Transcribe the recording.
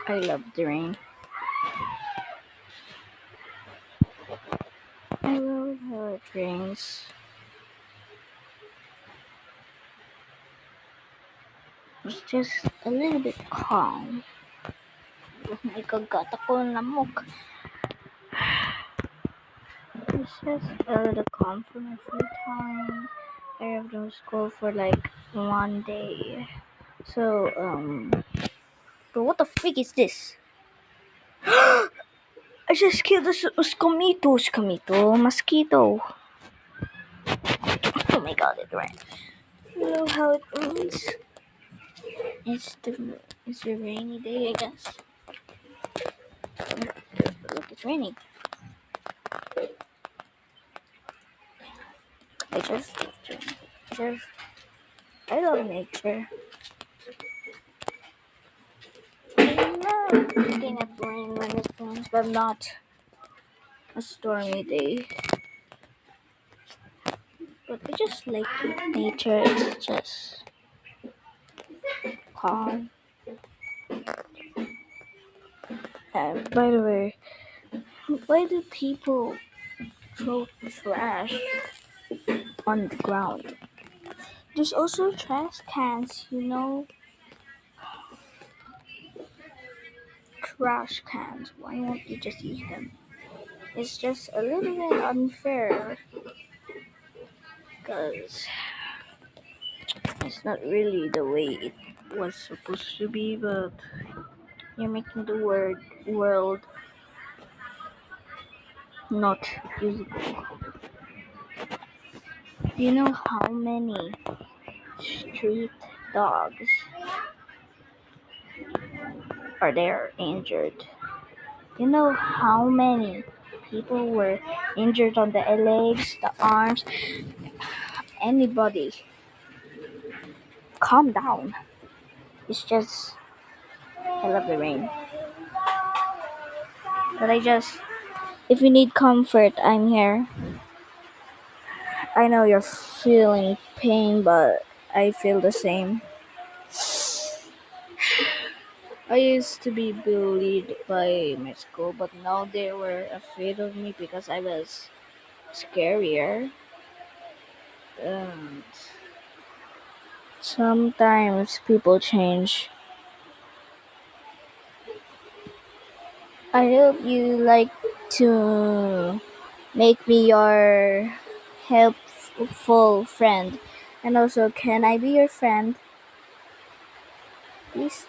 I love the rain. I love how it rains. It's just a little bit calm. May kagat ako ng lamok. It's just a little calm for my free time. I have no school for like one day. So, but what the freak is this? I just killed a mosquito. Oh my god, it ran. You know how it rains? It's a rainy day, I guess. Look, it's raining. I just, just, I love nature. I'm not looking at rain when it rains, but not a stormy day. But I just like nature. It's just calm. And by the way, why do people throw trash on the ground? There's also trash cans, trash cans. Why won't you just use them? It's just a little bit unfair because it's not really the way it was supposed to be, but you're making the world not usable. You know how many street dogs are there injured? You know how many people were injured on the legs, the arms, anybody? Calm down. It's just, I love the rain. But if you need comfort, I'm here. I know you're feeling pain, but I feel the same. I used to be bullied by my school, but now they were afraid of me because I was scarier. And sometimes people change. I hope you like to make me your helpful friend. And also, can I be your friend? Please?